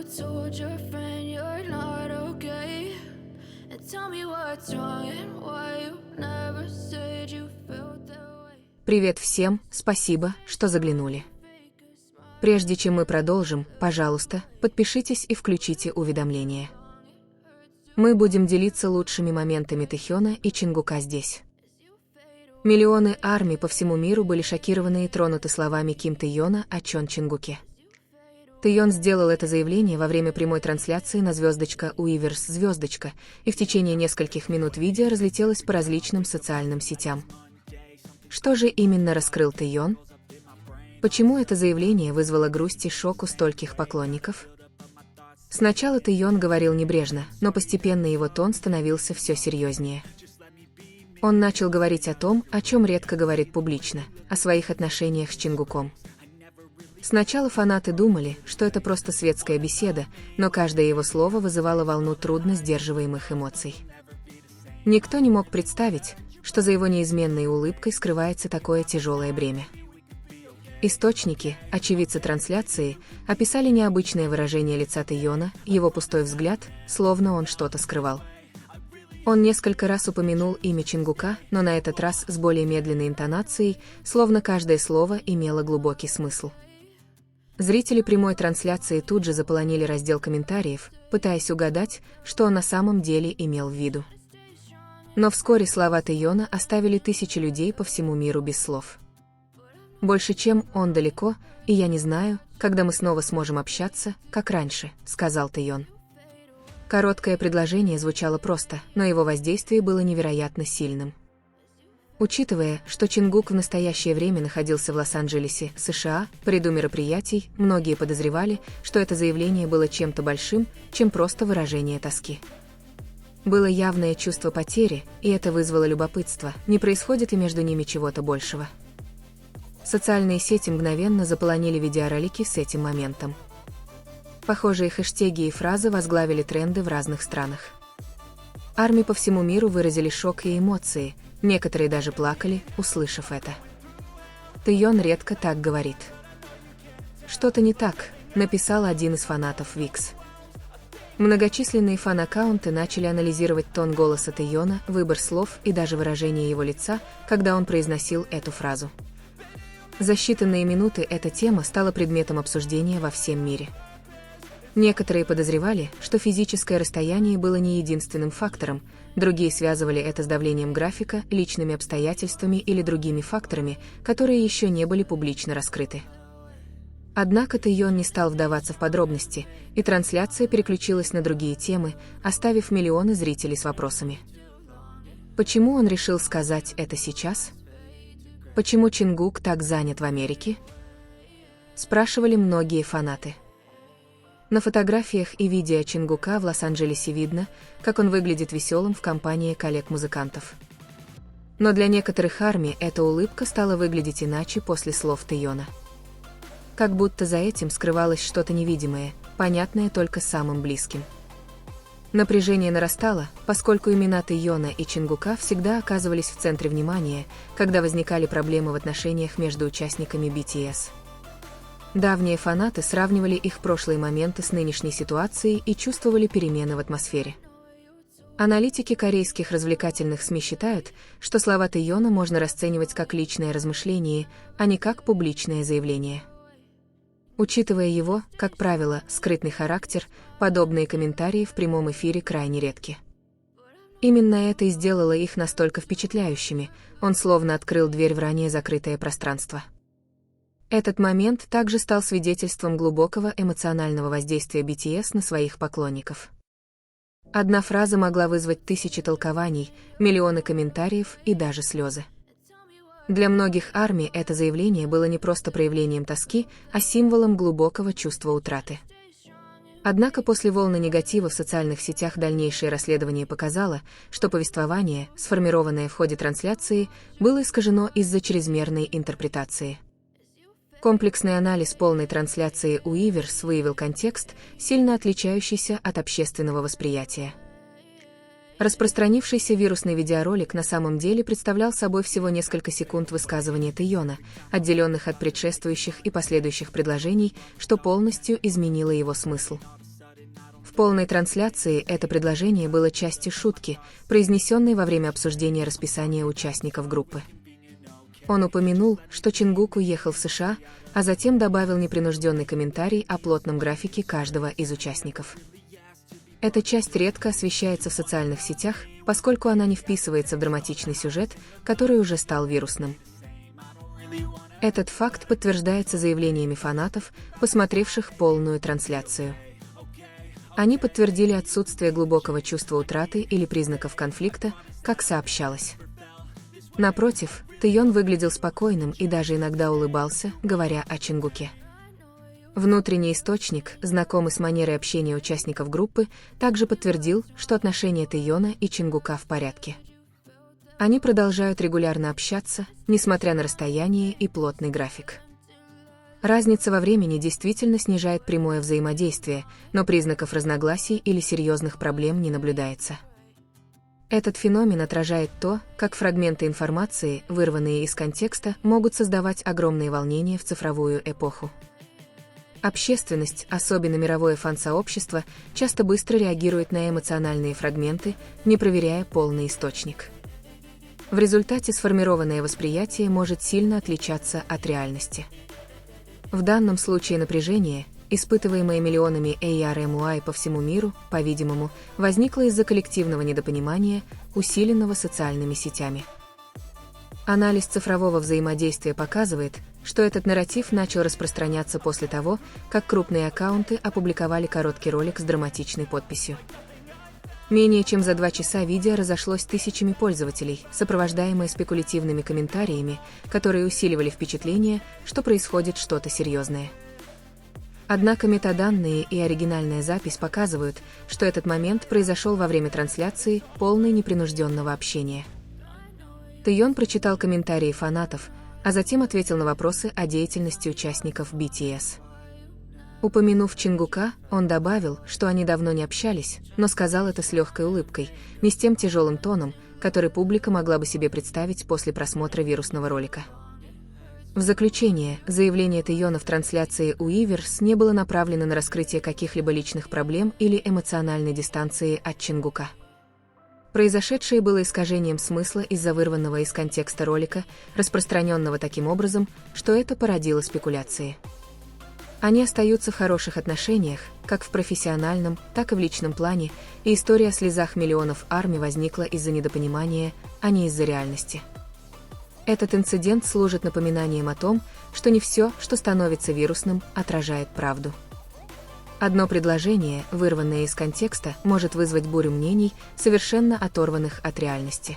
told your friend you're not okay? And tell me what's wrong and why you never said you felt that way. Привет всем, спасибо, что заглянули. Прежде чем мы продолжим, пожалуйста, подпишитесь и включите уведомления. Мы будем делиться лучшими моментами Тэхёна и Чингука здесь. Миллионы армий по всему миру были шокированы и тронуты словами Ким Тэйона о Чон Чингуке. Тэйон сделал это заявление во время прямой трансляции на звездочка Уиверс звездочка, и в течение нескольких минут видео разлетелось по различным социальным сетям. Что же именно раскрыл Тэйон? Почему это заявление вызвало грусть и шок у стольких поклонников? Сначала Тэйон говорил небрежно, но постепенно его тон становился все серьезнее. Он начал говорить о том, о чем редко говорит публично, о своих отношениях с Чингуком. Сначала фанаты думали, что это просто светская беседа, но каждое его слово вызывало волну трудно сдерживаемых эмоций. Никто не мог представить, что за его неизменной улыбкой скрывается такое тяжелое бремя. Источники, очевидцы трансляции, описали необычное выражение лица Тэйона, его пустой взгляд, словно он что-то скрывал. Он несколько раз упомянул имя Чингука, но на этот раз с более медленной интонацией, словно каждое слово имело глубокий смысл. Зрители прямой трансляции тут же заполонили раздел комментариев, пытаясь угадать, что он на самом деле имел в виду. Но вскоре слова Тэйона оставили тысячи людей по всему миру без слов. «Больше чем он далеко, и я не знаю, когда мы снова сможем общаться, как раньше», — сказал Тэйон. Короткое предложение звучало просто, но его воздействие было невероятно сильным. Учитывая, что Чингук в настоящее время находился в Лос-Анджелесе, США, по ряду мероприятий, многие подозревали, что это заявление было чем-то большим, чем просто выражение тоски. Было явное чувство потери, и это вызвало любопытство, не происходит ли между ними чего-то большего. Социальные сети мгновенно заполонили видеоролики с этим моментом. Похожие хэштеги и фразы возглавили тренды в разных странах. Армии по всему миру выразили шок и эмоции, некоторые даже плакали, услышав это. Тэйон редко так говорит. «Что-то не так», — написал один из фанатов Викс. Многочисленные фан-аккаунты начали анализировать тон голоса Тэйона, выбор слов и даже выражение его лица, когда он произносил эту фразу. За считанные минуты эта тема стала предметом обсуждения во всем мире. Некоторые подозревали, что физическое расстояние было не единственным фактором, другие связывали это с давлением графика, личными обстоятельствами или другими факторами, которые еще не были публично раскрыты. Однако Тэйон не стал вдаваться в подробности, и трансляция переключилась на другие темы, оставив миллионы зрителей с вопросами. Почему он решил сказать это сейчас? Почему Чингук так занят в Америке? Спрашивали многие фанаты. На фотографиях и видео Чингука в Лос-Анджелесе видно, как он выглядит веселым в компании коллег-музыкантов. Но для некоторых армий эта улыбка стала выглядеть иначе после слов Тэйона. Как будто за этим скрывалось что-то невидимое, понятное только самым близким. Напряжение нарастало, поскольку имена Тэйона и Чингука всегда оказывались в центре внимания, когда возникали проблемы в отношениях между участниками BTS. Давние фанаты сравнивали их прошлые моменты с нынешней ситуацией и чувствовали перемены в атмосфере. Аналитики корейских развлекательных СМИ считают, что слова Тэйона можно расценивать как личное размышление, а не как публичное заявление. Учитывая его, как правило, скрытный характер, подобные комментарии в прямом эфире крайне редки. Именно это и сделало их настолько впечатляющими, он словно открыл дверь в ранее закрытое пространство. Этот момент также стал свидетельством глубокого эмоционального воздействия BTS на своих поклонников. Одна фраза могла вызвать тысячи толкований, миллионы комментариев и даже слезы. Для многих армий это заявление было не просто проявлением тоски, а символом глубокого чувства утраты. Однако после волны негатива в социальных сетях дальнейшее расследование показало, что повествование, сформированное в ходе трансляции, было искажено из-за чрезмерной интерпретации. Комплексный анализ полной трансляции Уиверс выявил контекст, сильно отличающийся от общественного восприятия. Распространившийся вирусный видеоролик на самом деле представлял собой всего несколько секунд высказывания Тэйона, отделенных от предшествующих и последующих предложений, что полностью изменило его смысл. полной трансляции это предложение было частью шутки, произнесенной во время обсуждения расписания участников группы. Он упомянул, что Чингук уехал в США, а затем добавил непринужденный комментарий о плотном графике каждого из участников. Эта часть редко освещается в социальных сетях, поскольку она не вписывается в драматичный сюжет, который уже стал вирусным. Этот факт подтверждается заявлениями фанатов, посмотревших полную трансляцию. Они подтвердили отсутствие глубокого чувства утраты или признаков конфликта, как сообщалось. Напротив, Тэйон выглядел спокойным и даже иногда улыбался, говоря о Чингуке. Внутренний источник, знакомый с манерой общения участников группы, также подтвердил, что отношения Тэйона и Чингука в порядке. Они продолжают регулярно общаться, несмотря на расстояние и плотный график. Разница во времени действительно снижает прямое взаимодействие, но признаков разногласий или серьезных проблем не наблюдается. Этот феномен отражает то, как фрагменты информации, вырванные из контекста, могут создавать огромные волнения в цифровую эпоху. Общественность, особенно мировое фан-сообщество, часто быстро реагирует на эмоциональные фрагменты, не проверяя полный источник. В результате сформированное восприятие может сильно отличаться от реальности. В данном случае напряжение, испытываемое миллионами ARMY по всему миру, по-видимому, возникло из-за коллективного недопонимания, усиленного социальными сетями. Анализ цифрового взаимодействия показывает, что этот нарратив начал распространяться после того, как крупные аккаунты опубликовали короткий ролик с драматичной подписью. Менее чем за 2 часа видео разошлось тысячами пользователей, сопровождаемое спекулятивными комментариями, которые усиливали впечатление, что происходит что-то серьезное. Однако метаданные и оригинальная запись показывают, что этот момент произошел во время трансляции, полной непринужденного общения. Тэйон прочитал комментарии фанатов, а затем ответил на вопросы о деятельности участников BTS. Упомянув Чингука, он добавил, что они давно не общались, но сказал это с легкой улыбкой, не с тем тяжелым тоном, который публика могла бы себе представить после просмотра вирусного ролика. В заключение, заявление Тэйона в трансляции Уиверс не было направлено на раскрытие каких-либо личных проблем или эмоциональной дистанции от Чингука. Произошедшее было искажением смысла из-за вырванного из контекста ролика, распространенного таким образом, что это породило спекуляции. Они остаются в хороших отношениях, как в профессиональном, так и в личном плане, и история о слезах миллионов ARMY возникла из-за недопонимания, а не из-за реальности. Этот инцидент служит напоминанием о том, что не все, что становится вирусным, отражает правду. Одно предложение, вырванное из контекста, может вызвать бурю мнений, совершенно оторванных от реальности.